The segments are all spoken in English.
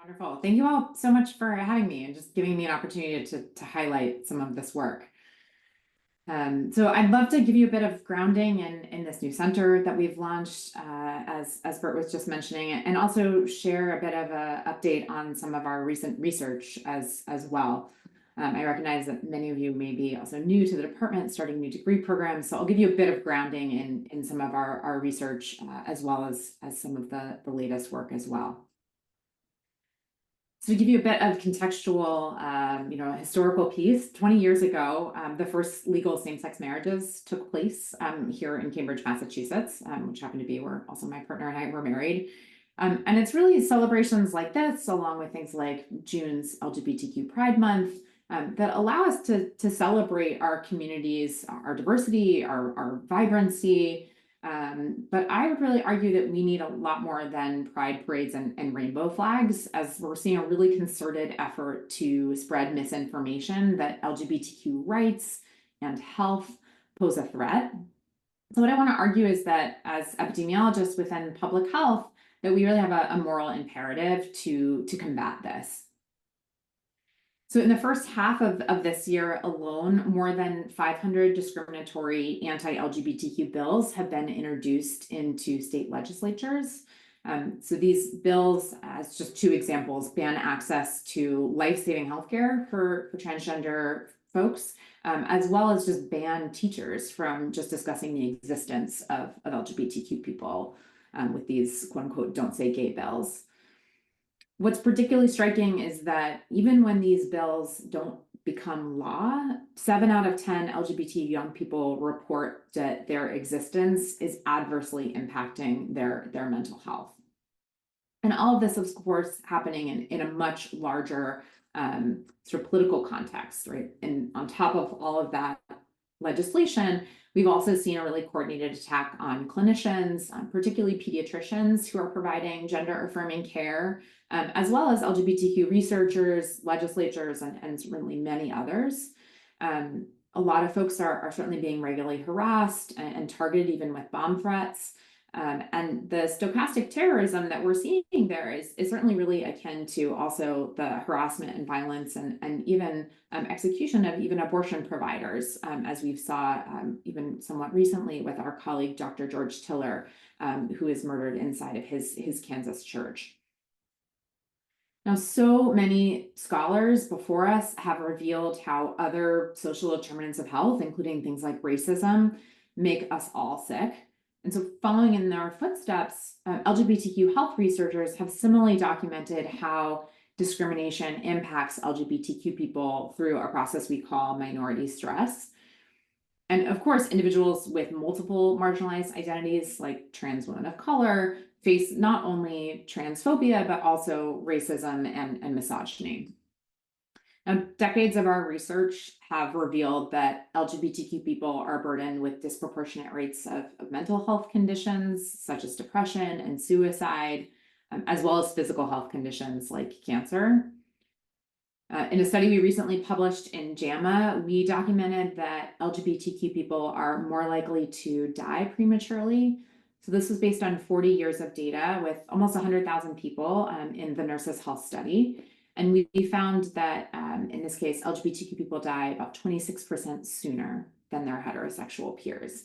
Wonderful. Thank you all so much for having me and just giving me an opportunity to highlight some of this work. So I'd love to give you a bit of grounding in this new center that we've launched, as Bert was just mentioning, and also share a bit of an update on some of our recent research as well. I recognize that many of you may be also new to the department, starting new degree programs, so I'll give you a bit of grounding in some of our research, as well as some of the latest work as well. So to give you a bit of contextual, historical piece, 20 years ago, the first legal same-sex marriages took place here in Cambridge, Massachusetts, which happened to be where also my partner and I were married. And it's really celebrations like this, along with things like June's LGBTQ Pride Month, that allow us to celebrate our communities, our diversity, our vibrancy. But I would really argue that we need a lot more than pride parades and rainbow flags, as we're seeing a really concerted effort to spread misinformation that LGBTQ rights and health pose a threat. So what I want to argue is that as epidemiologists within public health, that we really have a moral imperative to combat this. So in the first half of this year alone, more than 500 discriminatory anti-LGBTQ bills have been introduced into state legislatures. So these bills, as just two examples, ban access to life-saving healthcare for transgender folks, as well as just ban teachers from just discussing the existence of LGBTQ people with these quote unquote don't say gay bills. What's particularly striking is that even when these bills don't become law, 7 out of 10 LGBT young people report that their existence is adversely impacting their mental health. And all of this, of course, happening in a much larger sort of political context, right? And on top of all of that legislation, we've also seen a really coordinated attack on clinicians, particularly pediatricians who are providing gender-affirming care, as well as LGBTQ researchers, legislators, and certainly many others. A lot of folks are certainly being regularly harassed and targeted even with bomb threats. And the stochastic terrorism that we're seeing there is certainly really akin to also the harassment and violence and even execution of even abortion providers, as we saw even somewhat recently with our colleague, Dr. George Tiller, who was murdered inside of his Kansas church. Now, so many scholars before us have revealed how other social determinants of health, including things like racism, make us all sick. And so following in their footsteps, LGBTQ health researchers have similarly documented how discrimination impacts LGBTQ people through a process we call minority stress. And of course, individuals with multiple marginalized identities, like trans women of color, face not only transphobia, but also racism and misogyny. Now, decades of our research have revealed that LGBTQ people are burdened with disproportionate rates of mental health conditions, such as depression and suicide, as well as physical health conditions like cancer. In a study we recently published in JAMA, we documented that LGBTQ people are more likely to die prematurely. So this was based on 40 years of data with almost 100,000 people in the Nurses Health Study. And we found that in this case, LGBTQ people die about 26% sooner than their heterosexual peers.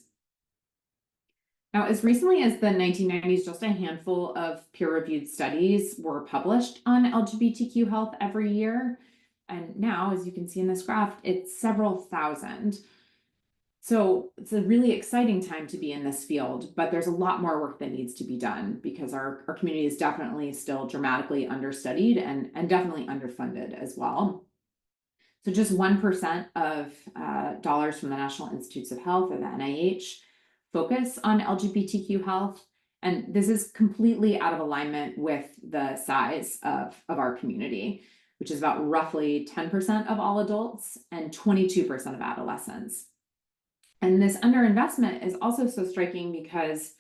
Now, as recently as the 1990s, just a handful of peer-reviewed studies were published on LGBTQ health every year. And now, as you can see in this graph, it's several thousand. So it's a really exciting time to be in this field, but there's a lot more work that needs to be done because our community is definitely still dramatically understudied and definitely underfunded as well. So just 1% of dollars from the National Institutes of Health or the NIH focus on LGBTQ health. And this is completely out of alignment with the size of our community, which is about roughly 10% of all adults and 22% of adolescents. And this underinvestment is also so striking because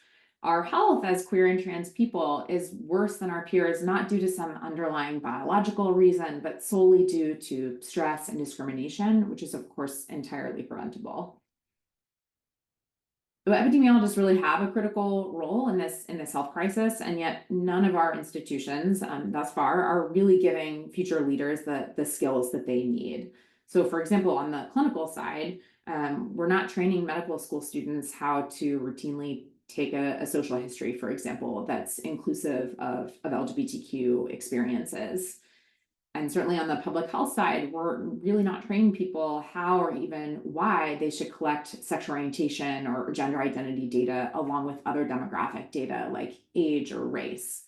our health as queer and trans people is worse than our peers, not due to some underlying biological reason, but solely due to stress and discrimination, which is of course entirely preventable. epidemiologists really have a critical role in this health crisis, and yet none of our institutions thus far are really giving future leaders the skills that they need. So, for example, on the clinical side, we're not training medical school students how to routinely take a social history, for example, that's inclusive of LGBTQ experiences. And certainly on the public health side, we're really not training people how or even why they should collect sexual orientation or gender identity data along with other demographic data like age or race.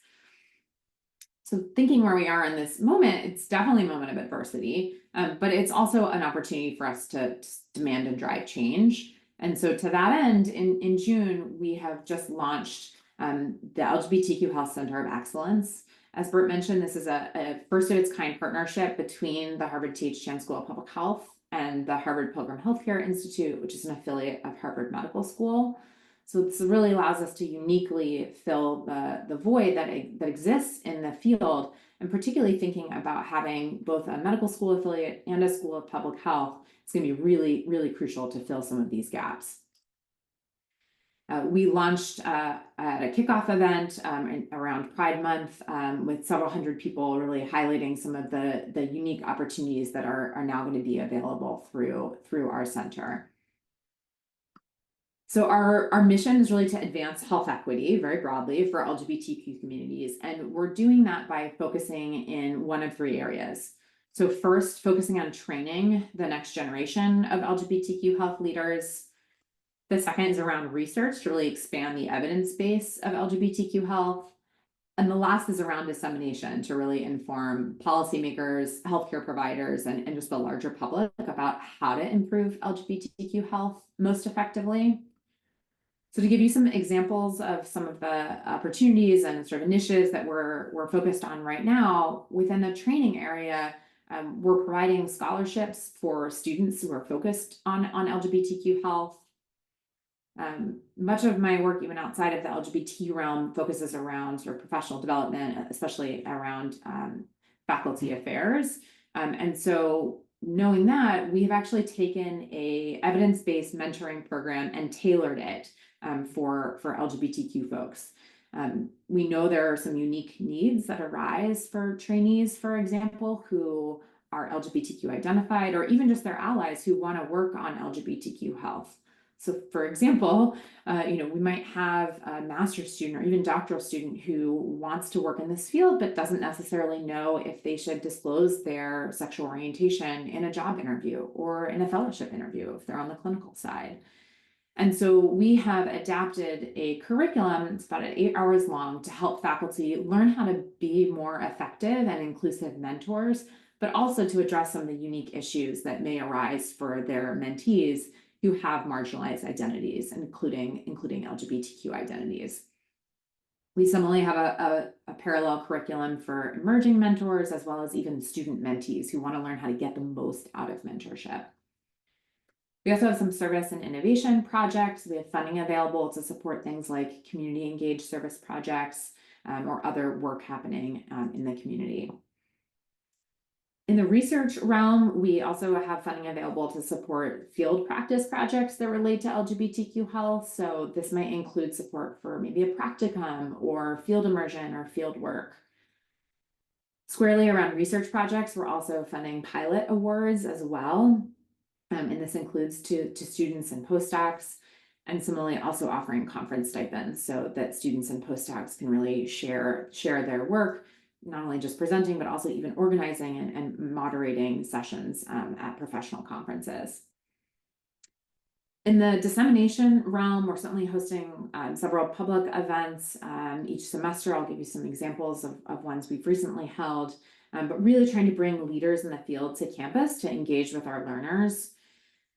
So thinking where we are in this moment, it's definitely a moment of adversity, but it's also an opportunity for us to demand and drive change. And so to that end, in June, we have just launched the LGBTQ Health Center of Excellence. As Bert mentioned, this is a first of its kind partnership between the Harvard T.H. Chan School of Public Health and the Harvard Pilgrim Healthcare Institute, which is an affiliate of Harvard Medical School. So this really allows us to uniquely fill the void that exists in the field, and particularly thinking about having both a medical school affiliate and a school of public health. It's going to be really, really crucial to fill some of these gaps. We launched at a kickoff event around Pride Month with several hundred people, really highlighting some of the unique opportunities that are now going to be available through our center. So our mission is really to advance health equity very broadly for LGBTQ communities, and we're doing that by focusing in one of three areas. So first, focusing on training the next generation of LGBTQ health leaders. The second is around research to really expand the evidence base of LGBTQ health. And the last is around dissemination to really inform policymakers, healthcare providers, and just the larger public about how to improve LGBTQ health most effectively. So to give you some examples of some of the opportunities and sort of initiatives that we're focused on right now, within the training area, we're providing scholarships for students who are focused on LGBTQ health. Much of my work, even outside of the LGBT realm, focuses around sort of professional development, especially around faculty affairs. And so knowing that, we've actually taken a evidence-based mentoring program and tailored it for LGBTQ folks. We know there are some unique needs that arise for trainees, for example, who are LGBTQ identified, or even just their allies who want to work on LGBTQ health. So for example, we might have a master's student or even doctoral student who wants to work in this field, but doesn't necessarily know if they should disclose their sexual orientation in a job interview or in a fellowship interview if they're on the clinical side. And so we have adapted a curriculum, it's about 8 hours long, to help faculty learn how to be more effective and inclusive mentors, but also to address some of the unique issues that may arise for their mentees who have marginalized identities, including LGBTQ identities. We similarly have a parallel curriculum for emerging mentors, as well as even student mentees who want to learn how to get the most out of mentorship. We also have some service and innovation projects. We have funding available to support things like community engaged service projects or other work happening in the community. In the research realm, we also have funding available to support field practice projects that relate to LGBTQ health. So this might include support for maybe a practicum or field immersion or field work. Squarely around research projects, we're also funding pilot awards as well. And this includes to students and postdocs, and similarly also offering conference stipends so that students and postdocs can really share their work, not only just presenting, but also even organizing and moderating sessions at professional conferences. In the dissemination realm, we're certainly hosting several public events each semester. I'll give you some examples of ones we've recently held, but really trying to bring leaders in the field to campus to engage with our learners.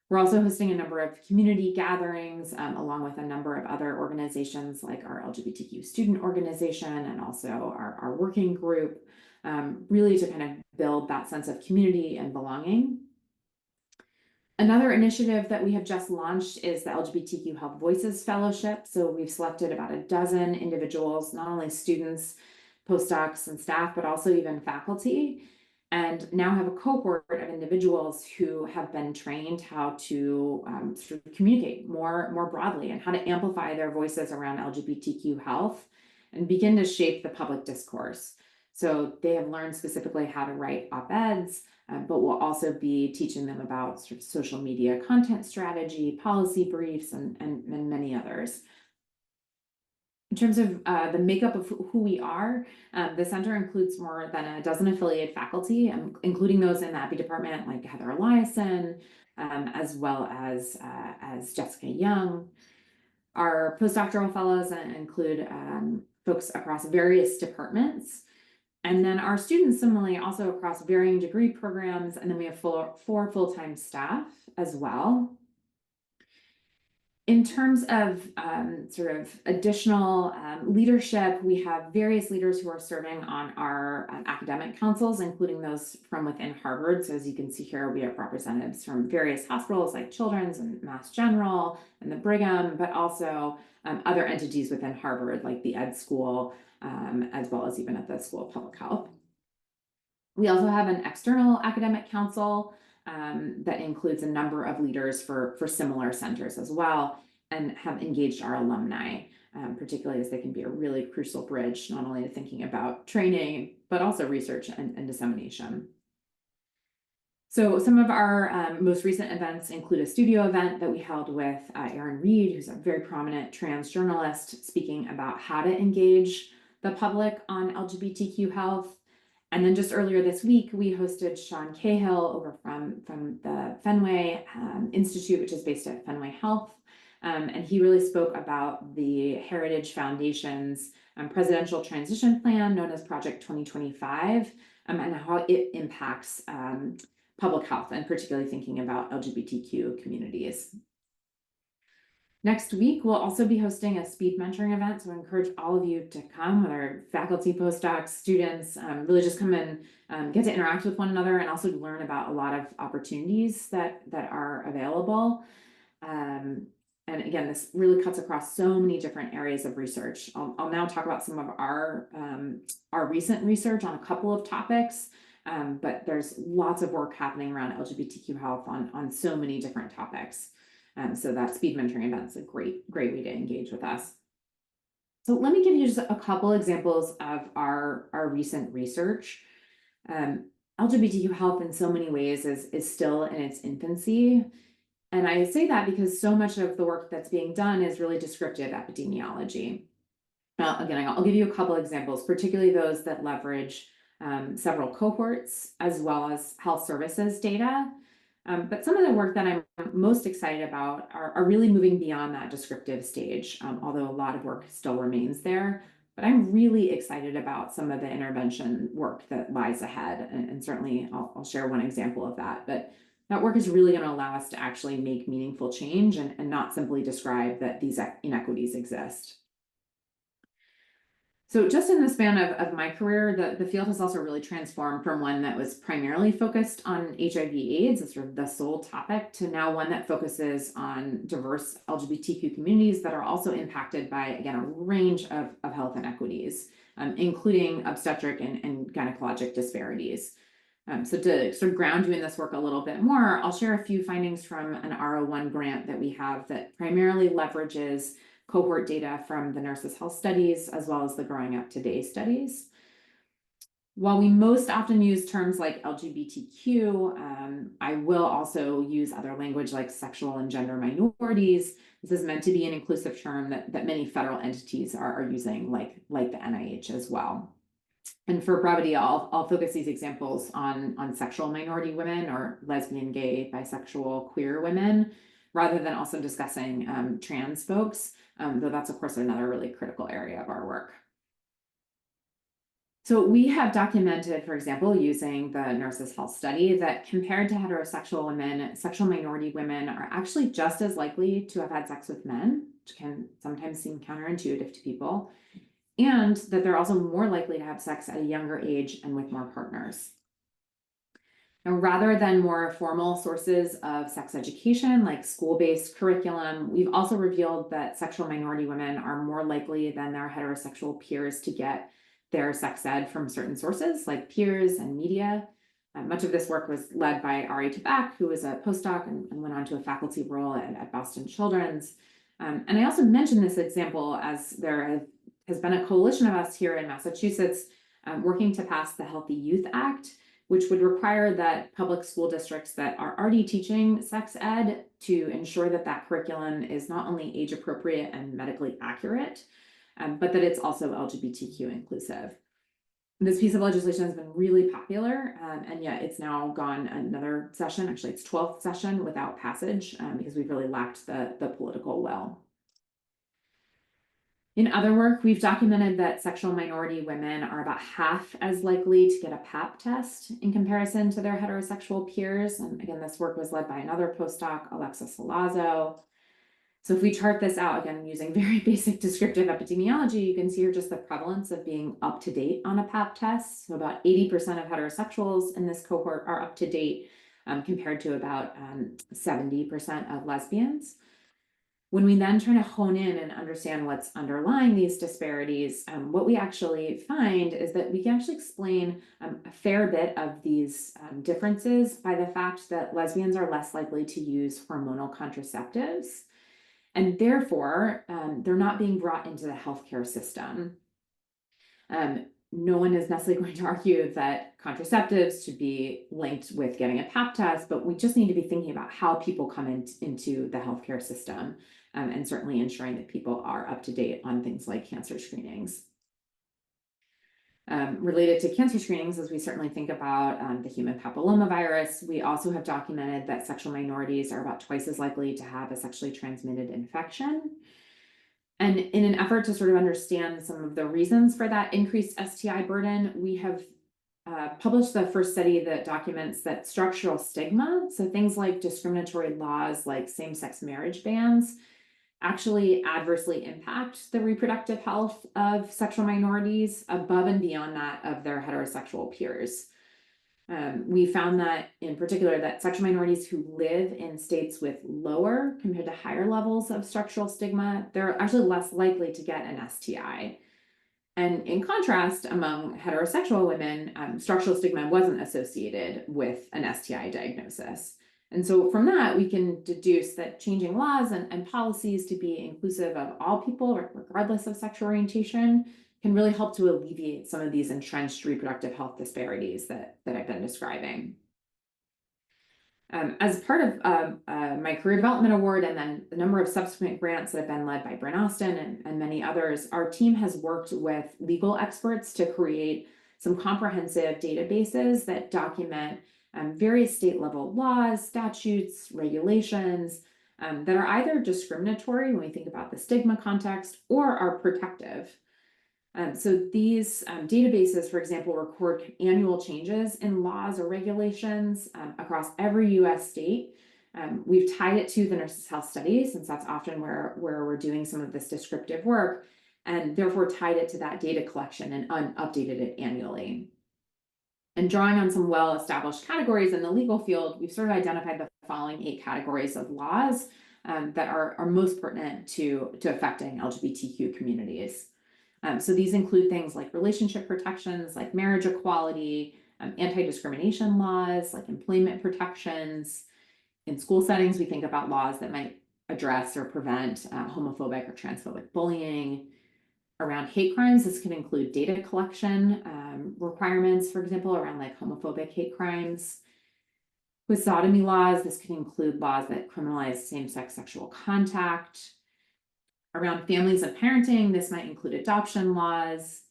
We're also hosting a number of community gatherings along with a number of other organizations like our LGBTQ student organization and also our working group, really to kind of build that sense of community and belonging. Another initiative that we have just launched is the LGBTQ Health Voices Fellowship. So we've selected about a dozen individuals, not only students, postdocs, and staff, but also even faculty, and now have a cohort of individuals who have been trained how to sort of communicate more broadly and how to amplify their voices around LGBTQ health and begin to shape the public discourse. So they have learned specifically how to write op-eds, but we'll also be teaching them about sort of social media content strategy, policy briefs, and many others. In terms of the makeup of who we are, the center includes more than a dozen affiliated faculty, including those in the EPI department, like Heather Eliason, as well as Jessica Young. Our postdoctoral fellows include folks across various departments. And then our students similarly also across varying degree programs. And then we have four full-time staff as well. In terms of sort of additional leadership, we have various leaders who are serving on our academic councils, including those from within Harvard. So as you can see here, we have representatives from various hospitals like Children's and Mass General and the Brigham, but also other entities within Harvard like the Ed School, as well as even at the School of Public Health. We also have an external academic council that includes a number of leaders for similar centers as well, and have engaged our alumni, particularly as they can be a really crucial bridge, not only to thinking about training, but also research and dissemination. So some of our most recent events include a studio event that we held with Erin Reed, who's a very prominent trans journalist, speaking about how to engage the public on LGBTQ health. And then just earlier this week, we hosted Sean Cahill over from the Fenway Institute, which is based at Fenway Health. And he really spoke about the Heritage Foundation's presidential transition plan, known as Project 2025, and how it impacts public health, and particularly thinking about LGBTQ communities. Next week, we'll also be hosting a speed mentoring event, so I encourage all of you to come, whether faculty, postdocs, students, really just come and get to interact with one another and also learn about a lot of opportunities that are available. And again, this really cuts across so many different areas of research. I'll now talk about some of our recent research on a couple of topics, but there's lots of work happening around LGBTQ health on so many different topics. So that speed mentoring event is a great way to engage with us. So let me give you just a couple examples of our recent research. LGBTQ health in so many ways is still in its infancy. And I say that because so much of the work that's being done is really descriptive epidemiology. Now, again, I'll give you a couple examples, particularly those that leverage several cohorts as well as health services data. But some of the work that I'm most excited about are really moving beyond that descriptive stage, although a lot of work still remains there. But I'm really excited about some of the intervention work that lies ahead. And certainly I'll share one example of that. But that work is really going to allow us to actually make meaningful change and not simply describe that these inequities exist. So just in the span of my career, the field has also really transformed from one that was primarily focused on HIV/AIDS as sort of the sole topic to now one that focuses on diverse LGBTQ communities that are also impacted by, again, a range of health inequities, including obstetric and gynecologic disparities. So to sort of ground you in this work a little bit more, I'll share a few findings from an R01 grant that we have that primarily leverages cohort data from the Nurses Health Studies, as well as the Growing Up Today studies. While we most often use terms like LGBTQ, I will also use other language like sexual and gender minorities. This is meant to be an inclusive term that many federal entities are using, like the NIH as well. And for brevity, I'll focus these examples on sexual minority women or lesbian, gay, bisexual, queer women, rather than also discussing trans folks, though that's, of course, another really critical area of our work. So we have documented, for example, using the Nurses Health Study, that compared to heterosexual women, sexual minority women are actually just as likely to have had sex with men, which can sometimes seem counterintuitive to people, and that they're also more likely to have sex at a younger age and with more partners. Now, rather than more formal sources of sex education like school-based curriculum, we've also revealed that sexual minority women are more likely than their heterosexual peers to get their sex ed from certain sources like peers and media. Much of this work was led by Ari Tabak, who was a postdoc and went on to a faculty role at Boston Children's. And I also mentioned this example as there has been a coalition of us here in Massachusetts working to pass the Healthy Youth Act, which would require that public school districts that are already teaching sex ed to ensure that that curriculum is not only age appropriate and medically accurate, but that it's also LGBTQ inclusive. This piece of legislation has been really popular, and yet it's now gone another session, actually its 12th session, without passage because we've really lacked the political will. In other work, we've documented that sexual minority women are about half as likely to get a Pap test in comparison to their heterosexual peers. And again, this work was led by another postdoc, Alexis Salazzo. So if we chart this out, again, using very basic descriptive epidemiology, you can see here just the prevalence of being up to date on a Pap test. So about 80% of heterosexuals in this cohort are up to date compared to about 70% of lesbians. When we then try to hone in and understand what's underlying these disparities, what we actually find is that we can actually explain a fair bit of these differences by the fact that lesbians are less likely to use hormonal contraceptives. And therefore, they're not being brought into the healthcare system. No one is necessarily going to argue that contraceptives should be linked with getting a Pap test, but we just need to be thinking about how people come into the healthcare system, and certainly ensuring that people are up to date on things like cancer screenings. Related to cancer screenings, as we certainly think about the human papillomavirus, we also have documented that sexual minorities are about twice as likely to have a sexually transmitted infection. And in an effort to sort of understand some of the reasons for that increased STI burden, we have published the first study that documents that structural stigma, so things like discriminatory laws like same-sex marriage bans, actually adversely impact the reproductive health of sexual minorities above and beyond that of their heterosexual peers. We found that in particular that sexual minorities who live in states with lower compared to higher levels of structural stigma, they're actually less likely to get an STI. And in contrast, among heterosexual women, structural stigma wasn't associated with an STI diagnosis. And so from that, we can deduce that changing laws and policies to be inclusive of all people, regardless of sexual orientation, can really help to alleviate some of these entrenched reproductive health disparities that I've been describing. As part of my Career Development Award and then the number of subsequent grants that have been led by Bryn Austin and many others, our team has worked with legal experts to create some comprehensive databases that document various state level laws, statutes, regulations that are either discriminatory when we think about the stigma context or are protective. So these databases, for example, record annual changes in laws or regulations across every US state. We've tied it to the Nurses' Health Study, since that's often where we're doing some of this descriptive work, and therefore tied it to that data collection and updated it annually. And drawing on some well-established categories in the legal field, we've sort of identified the following 8 categories of laws that are most pertinent to affecting LGBTQ communities. So these include things like relationship protections, like marriage equality, anti-discrimination laws, like employment protections. In school settings, we think about laws that might address or prevent homophobic or transphobic bullying. Around hate crimes, this can include data collection requirements, for example, around like homophobic hate crimes. With sodomy laws, this can include laws that criminalize same-sex sexual contact. Around families and parenting, this might include adoption laws.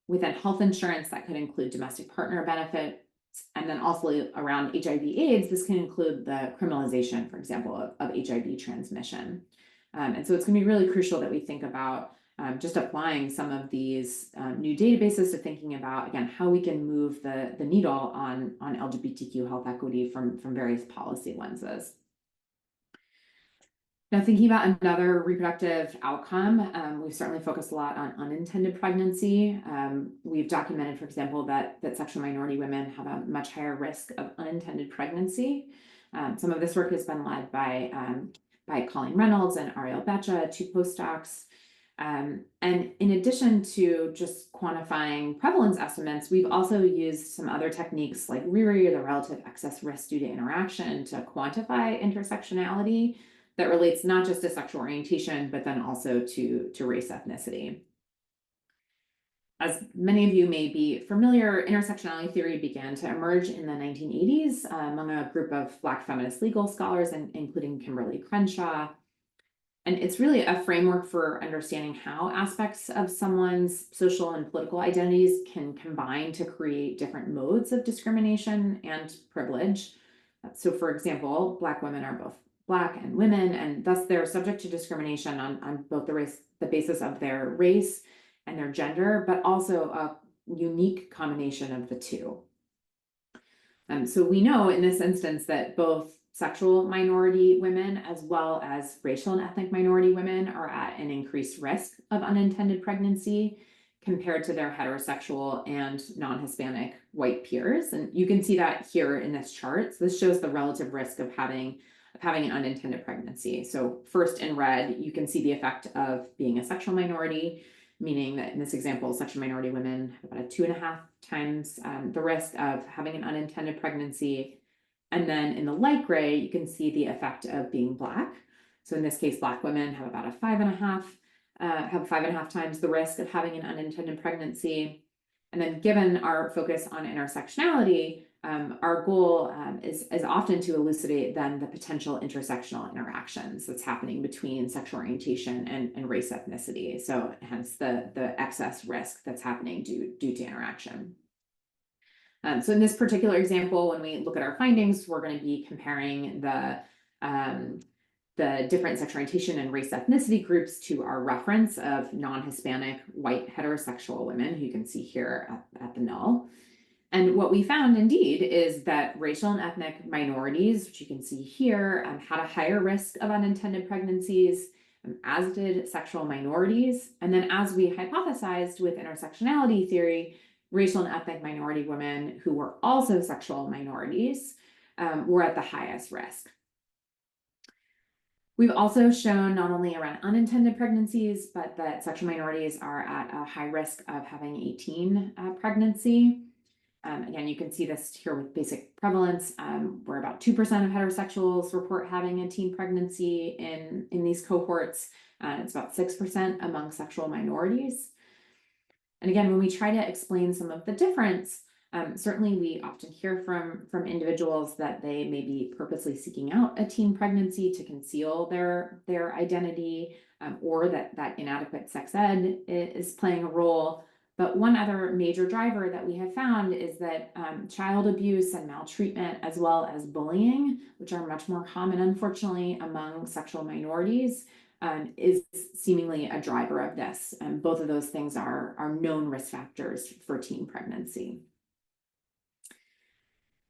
Within health insurance, that could include domestic partner benefits. And then also around HIV/AIDS, this can include the criminalization, for example, of HIV transmission. And so it's going to be really crucial that we think about just applying some of these new databases to thinking about, again, how we can move the needle on LGBTQ health equity from various policy lenses. Now, thinking about another reproductive outcome, we've certainly focused a lot on unintended pregnancy. We've documented, for example, that sexual minority women have a much higher risk of unintended pregnancy. Some of this work has been led by Colleen Reynolds and Ariel Becha, 2 postdocs. And in addition to just quantifying prevalence estimates, we've also used some other techniques like RERI, the relative excess risk due to interaction, to quantify intersectionality that relates not just to sexual orientation, but then also to race ethnicity. As many of you may be familiar, intersectionality theory began to emerge in the 1980s among a group of Black feminist legal scholars, including Kimberly Crenshaw. And it's really a framework for understanding how aspects of someone's social and political identities can combine to create different modes of discrimination and privilege. So, for example, Black women are both Black and women, and thus they're subject to discrimination on both the basis of their race and their gender, but also a unique combination of the two. So we know in this instance that both sexual minority women as well as racial and ethnic minority women are at an increased risk of unintended pregnancy compared to their heterosexual and non-Hispanic white peers. And you can see that here in this chart. So this shows the relative risk of having an unintended pregnancy. So first in red, you can see the effect of being a sexual minority, meaning that in this example, sexual minority women have about a 2.5 times the risk of having an unintended pregnancy. And then in the light gray, you can see the effect of being Black. So in this case, Black women have about a 5.5 times the risk of having an unintended pregnancy. And then given our focus on intersectionality, our goal is often to elucidate then the potential intersectional interactions that's happening between sexual orientation and race ethnicity. So hence the excess risk that's happening due to interaction. So in this particular example, when we look at our findings, we're going to be comparing the different sexual orientation and race ethnicity groups to our reference of non-Hispanic white heterosexual women, who you can see here at the null. And what we found indeed is that racial and ethnic minorities, which you can see here, had a higher risk of unintended pregnancies, as did sexual minorities. And then as we hypothesized with intersectionality theory, racial and ethnic minority women who were also sexual minorities were at the highest risk. We've also shown not only around unintended pregnancies, but that sexual minorities are at a high risk of having a teen pregnancy. Again, you can see this here with basic prevalence, where about 2% of heterosexuals report having a teen pregnancy in these cohorts. It's about 6% among sexual minorities. And again, when we try to explain some of the difference, certainly we often hear from individuals that they may be purposely seeking out a teen pregnancy to conceal their identity, or that inadequate sex ed is playing a role. But one other major driver that we have found is that child abuse and maltreatment, as well as bullying, which are much more common, unfortunately, among sexual minorities, is seemingly a driver of this. And both of those things are known risk factors for teen pregnancy.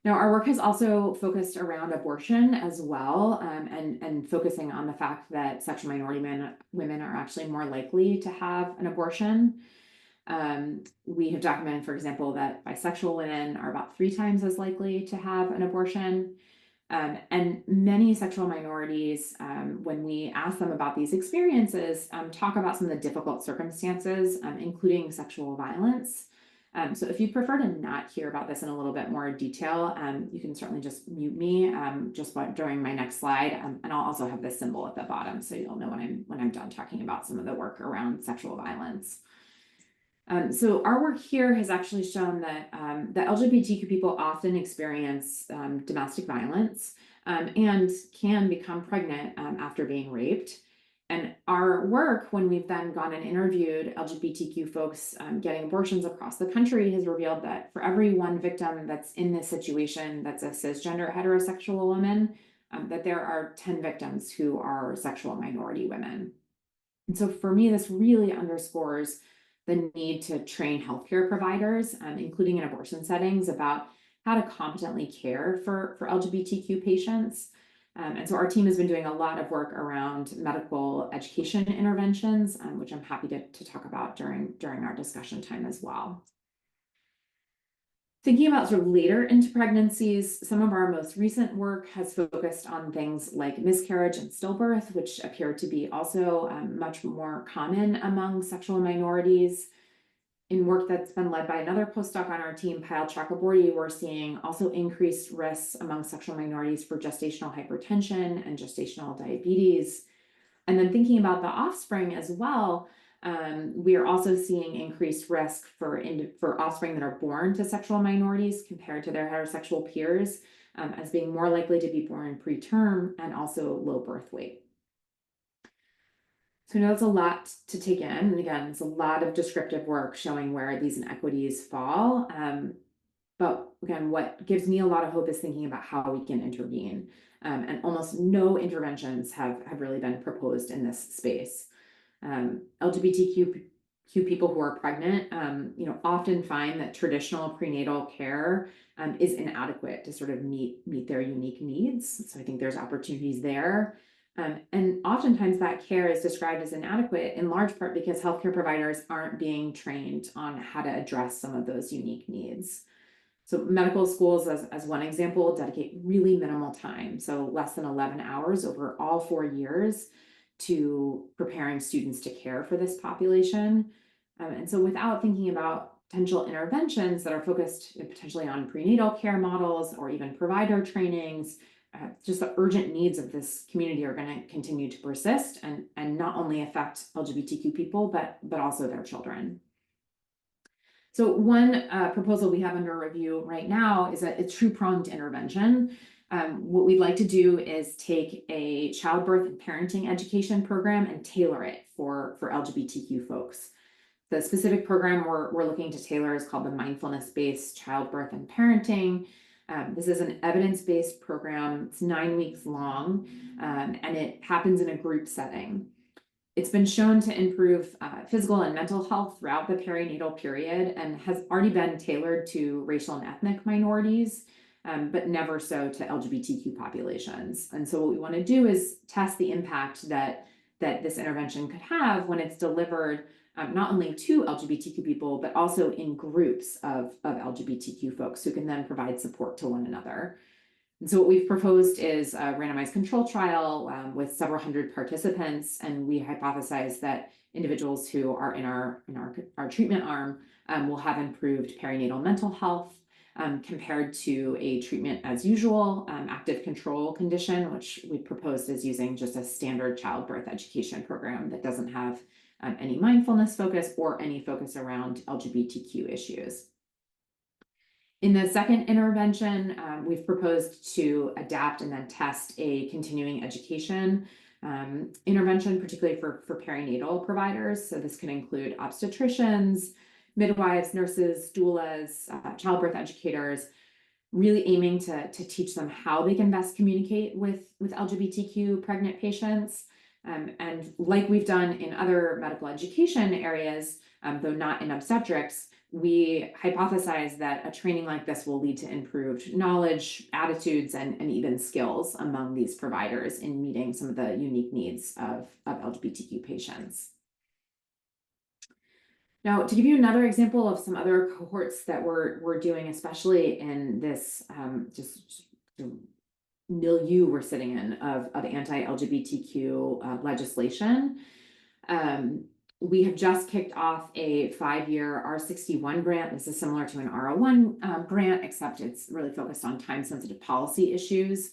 Now, our work has also focused around abortion as well, and focusing on the fact that sexual minority women are actually more likely to have an abortion. We have documented, for example, that bisexual women are about 3 times as likely to have an abortion. And many sexual minorities, when we ask them about these experiences, talk about some of the difficult circumstances, including sexual violence. So if you prefer to not hear about this in a little bit more detail, you can certainly just mute me during my next slide. And I'll also have this symbol at the bottom, so you'll know when I'm done talking about some of the work around sexual violence. So our work here has actually shown that that LGBTQ people often experience domestic violence and can become pregnant after being raped. And our work, when we've then gone and interviewed LGBTQ folks getting abortions across the country, has revealed that for every one victim that's in this situation that's a cisgender heterosexual woman, that there are 10 victims who are sexual minority women. And so for me, this really underscores the need to train healthcare providers, including in abortion settings, about how to competently care for LGBTQ patients. And so our team has been doing a lot of work around medical education interventions, which I'm happy to talk about during our discussion time as well. Thinking about sort of later into pregnancies, some of our most recent work has focused on things like miscarriage and stillbirth, which appear to be also much more common among sexual minorities. In work that's been led by another postdoc on our team, Payal Chakraborty, we're seeing also increased risks among sexual minorities for gestational hypertension and gestational diabetes. And then thinking about the offspring as well, we are also seeing increased risk for offspring that are born to sexual minorities compared to their heterosexual peers, as being more likely to be born preterm and also low birth weight. So I know that's a lot to take in. And again, it's a lot of descriptive work showing where these inequities fall. But again, what gives me a lot of hope is thinking about how we can intervene. And almost no interventions have really been proposed in this space. LGBTQ people who are pregnant, often find that traditional prenatal care is inadequate to sort of meet their unique needs. So I think there's opportunities there. And oftentimes that care is described as inadequate in large part because healthcare providers aren't being trained on how to address some of those unique needs. So medical schools, as one example, dedicate really minimal time, so less than 11 hours over all 4 years to preparing students to care for this population. And so without thinking about potential interventions that are focused potentially on prenatal care models or even provider trainings, just the urgent needs of this community are going to continue to persist and not only affect LGBTQ people, but also their children. So one proposal we have under review right now is a two-pronged intervention. What we'd like to do is take a childbirth and parenting education program and tailor it for LGBTQ folks. The specific program we're looking to tailor is called the Mindfulness-Based Childbirth and Parenting. This is an evidence-based program. It's 9 weeks long, and it happens in a group setting. It's been shown to improve physical and mental health throughout the perinatal period and has already been tailored to racial and ethnic minorities, but never so to LGBTQ populations. And so what we want to do is test the impact that this intervention could have when it's delivered not only to LGBTQ people, but also in groups of LGBTQ folks who can then provide support to one another. And so what we've proposed is a randomized control trial with several hundred participants, and we hypothesize that individuals who are in our treatment arm will have improved perinatal mental health compared to a treatment as usual active control condition, which we proposed as using just a standard childbirth education program that doesn't have any mindfulness focus or any focus around LGBTQ issues. In the second intervention, we've proposed to adapt and then test a continuing education intervention, particularly for perinatal providers. So this can include obstetricians, midwives, nurses, doulas, childbirth educators, really aiming to teach them how they can best communicate with LGBTQ pregnant patients. And like we've done in other medical education areas, though not in obstetrics, we hypothesize that a training like this will lead to improved knowledge, attitudes, and even skills among these providers in meeting some of the unique needs of LGBTQ patients. Now, to give you another example of some other cohorts that we're doing, especially in this just milieu we're sitting in of anti-LGBTQ legislation. We have just kicked off a 5-year R61 grant. This is similar to an R01 grant, except it's really focused on time-sensitive policy issues.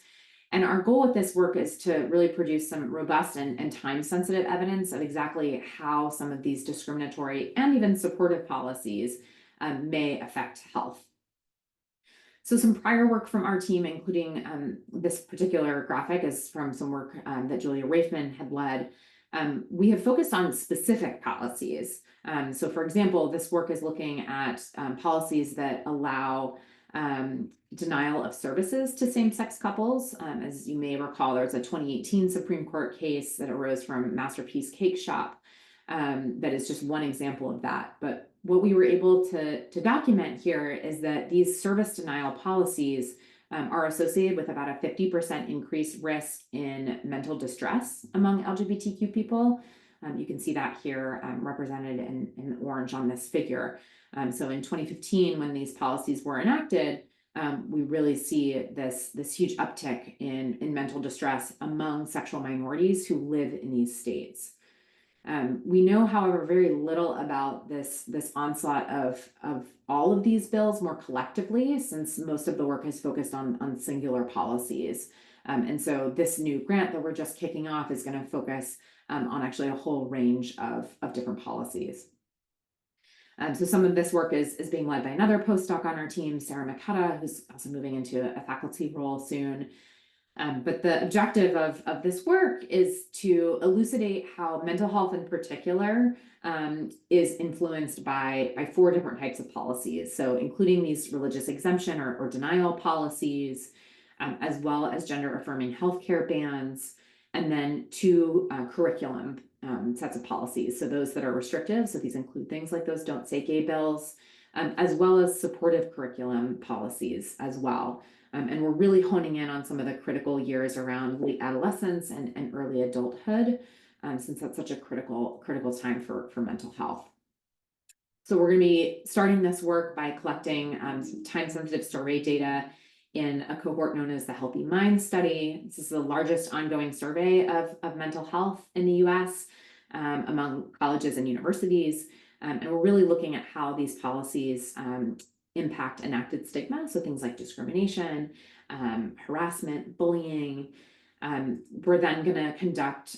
And our goal with this work is to really produce some robust and time-sensitive evidence of exactly how some of these discriminatory and even supportive policies may affect health. So some prior work from our team, including this particular graphic, is from some work that Julia Raifman had led. We have focused on specific policies. So for example, this work is looking at policies that allow denial of services to same-sex couples. As you may recall, there's a 2018 Supreme Court case that arose from Masterpiece Cake Shop that is just one example of that. But what we were able to document here is that these service denial policies are associated with about a 50% increased risk in mental distress among LGBTQ people. You can see that here represented in orange on this figure. So in 2015, when these policies were enacted, we really see this huge uptick in mental distress among sexual minorities who live in these states. We know, however, very little about this onslaught of all of these bills more collectively, since most of the work is focused on singular policies. And so this new grant that we're just kicking off is going to focus on actually a whole range of different policies. So some of this work is being led by another postdoc on our team, Sarah McCutta, who's also moving into a faculty role soon. But the objective of this work is to elucidate how mental health in particular is influenced by 4 different types of policies. So including these religious exemption or denial policies, as well as gender affirming healthcare bans, and then 2 curriculum sets of policies. So those that are restrictive, so these include things like those Don't Say Gay bills, as well as supportive curriculum policies as well. And we're really honing in on some of the critical years around late adolescence and early adulthood, since that's such a critical time for mental health. So we're going to be starting this work by collecting some time-sensitive survey data in a cohort known as the Healthy Mind Study. This is the largest ongoing survey of mental health in the US among colleges and universities. And we're really looking at how these policies impact enacted stigma, so things like discrimination, harassment, bullying. We're then going to conduct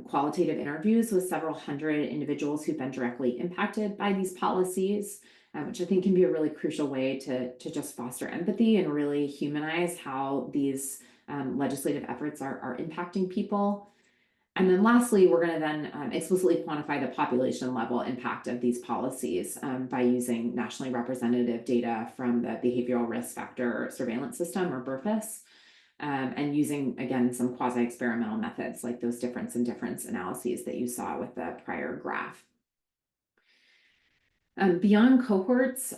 qualitative interviews with several hundred individuals who've been directly impacted by these policies, which I think can be a really crucial way to just foster empathy and really humanize how these legislative efforts are impacting people. And then lastly, we're going to then explicitly quantify the population level impact of these policies by using nationally representative data from the Behavioral Risk Factor Surveillance System, or BRFIS, and using, again, some quasi-experimental methods like those difference in difference analyses that you saw with the prior graph. Beyond cohorts,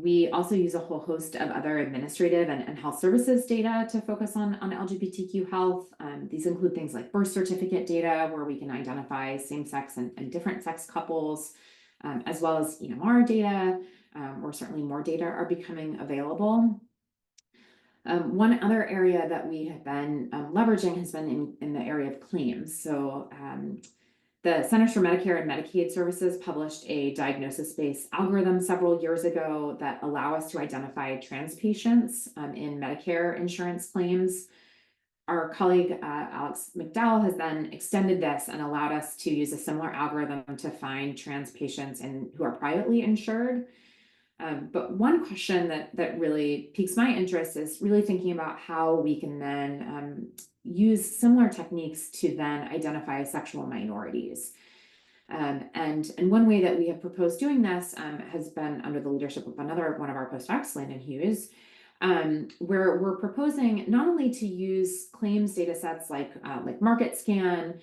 we also use a whole host of other administrative and health services data to focus on LGBTQ health. These include things like birth certificate data, where we can identify same-sex and different sex couples, as well as EMR data, or certainly more data are becoming available. One other area that we have been leveraging has been in the area of claims. So the Centers for Medicare and Medicaid Services published a diagnosis-based algorithm several years ago that allow us to identify trans patients in Medicare insurance claims. Our colleague, Alex McDowell, has then extended this and allowed us to use a similar algorithm to find trans patients who are privately insured. But one question that really piques my interest is really thinking about how we can then use similar techniques to then identify sexual minorities. And one way that we have proposed doing this has been under the leadership of one of our postdocs, Landon Hughes, where we're proposing not only to use claims data sets like MarketScan,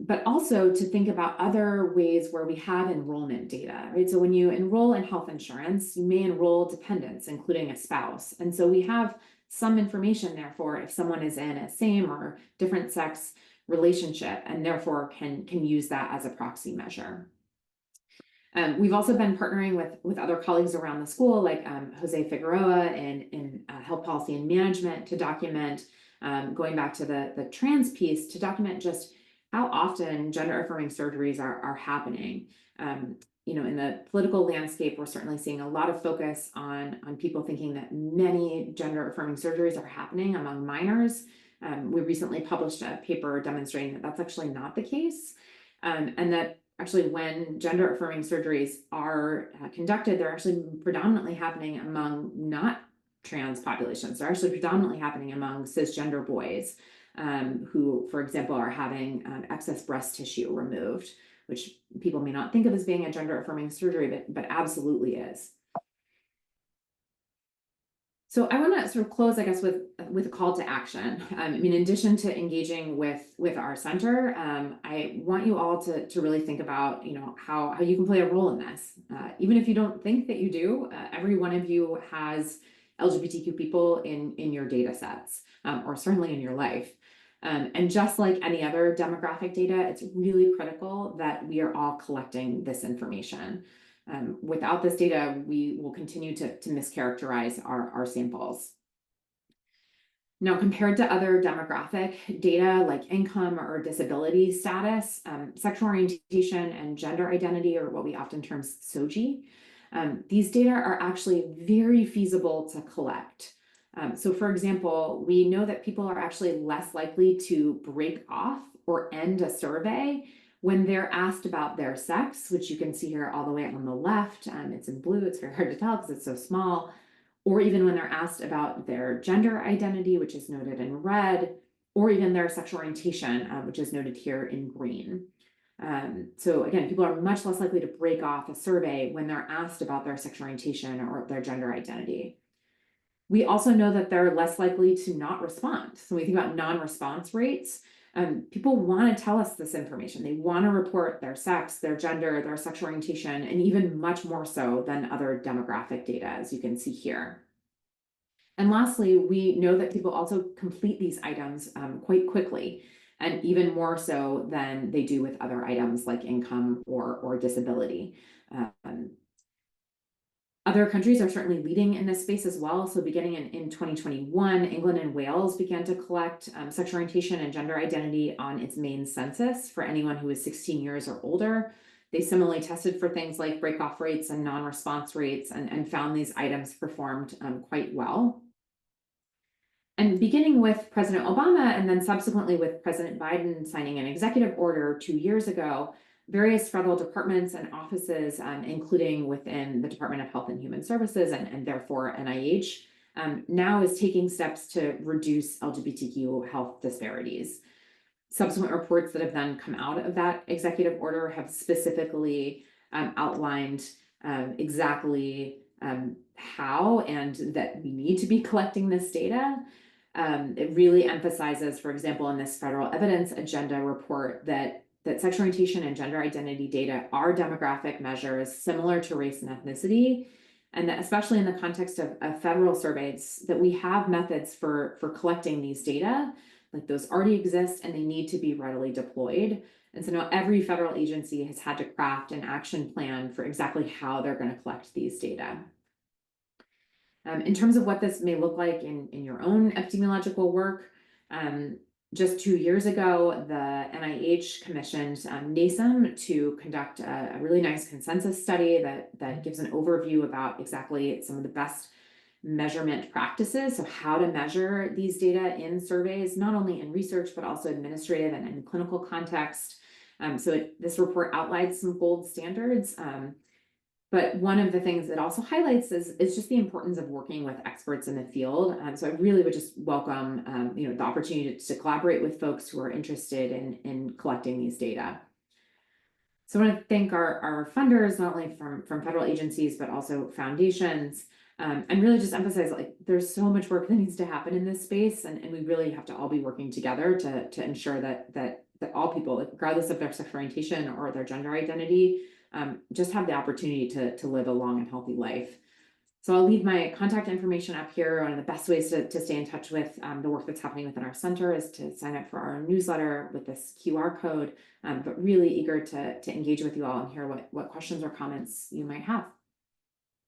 but also to think about other ways where we have enrollment data, right? So when you enroll in health insurance, you may enroll dependents, including a spouse. And so we have some information, therefore, if someone is in a same or different sex relationship, and therefore can use that as a proxy measure. We've also been partnering with other colleagues around the school, like Jose Figueroa in health policy and management, to document, going back to the trans piece, to document just how often gender affirming surgeries are happening. In the political landscape, we're certainly seeing a lot of focus on people thinking that many gender affirming surgeries are happening among minors. We recently published a paper demonstrating that that's actually not the case, and that actually when gender affirming surgeries are conducted, they're actually predominantly happening among not trans populations. They're actually predominantly happening among cisgender boys who, for example, are having excess breast tissue removed, which people may not think of as being a gender affirming surgery, but absolutely is. So I want to sort of close, I guess, with a call to action. In addition to engaging with our center, I want you all to really think about, how you can play a role in this. Even if you don't think that you do, every one of you has LGBTQ people in your data sets, or certainly in your life. And just like any other demographic data, it's really critical that we are all collecting this information. Without this data, we will continue to mischaracterize our samples. Now, compared to other demographic data like income or disability status, sexual orientation and gender identity, or what we often term SOGI, these data are actually very feasible to collect. So for example, we know that people are actually less likely to break off or end a survey when they're asked about their sex, which you can see here all the way on the left. It's in blue, it's very hard to tell because it's so small. Or even when they're asked about their gender identity, which is noted in red, or even their sexual orientation, which is noted here in green. So again, people are much less likely to break off a survey when they're asked about their sexual orientation or their gender identity. We also know that they're less likely to not respond. So when we think about non-response rates, people want to tell us this information. They want to report their sex, their gender, their sexual orientation, and even much more so than other demographic data, as you can see here. And lastly, we know that people also complete these items quite quickly, and even more so than they do with other items like income or disability. Other countries are certainly leading in this space as well. So beginning in 2021, England and Wales began to collect sexual orientation and gender identity on its main census for anyone who is 16 years or older. They similarly tested for things like break-off rates and non-response rates and found these items performed quite well. And beginning with President Obama and then subsequently with President Biden signing an executive order 2 years ago, various federal departments and offices, including within the Department of Health and Human Services and therefore NIH, now is taking steps to reduce LGBTQ health disparities. Subsequent reports that have then come out of that executive order have specifically outlined exactly how and that we need to be collecting this data. It really emphasizes, for example, in this federal evidence agenda report that sexual orientation and gender identity data are demographic measures similar to race and ethnicity, and that especially in the context of federal surveys, that we have methods for collecting these data, like those already exist and they need to be readily deployed. And so now every federal agency has had to craft an action plan for exactly how they're going to collect these data. In terms of what this may look like in your own epidemiological work, just 2 years ago, the NIH commissioned NASEM to conduct a really nice consensus study that gives an overview about exactly some of the best measurement practices, so how to measure these data in surveys, not only in research, but also administrative and in clinical context. This report outlines some gold standards. But one of the things it also highlights is just the importance of working with experts in the field. So I really would just welcome the opportunity to collaborate with folks who are interested in collecting these data. So I want to thank our funders, not only from federal agencies, but also foundations, and really just emphasize, like, there's so much work that needs to happen in this space, and we really have to all be working together to ensure that all people, regardless of their sexual orientation or their gender identity, just have the opportunity to live a long and healthy life. So I'll leave my contact information up here. One of the best ways to stay in touch with the work that's happening within our center is to sign up for our newsletter with this QR code, but really eager to engage with you all and hear what questions or comments you might have.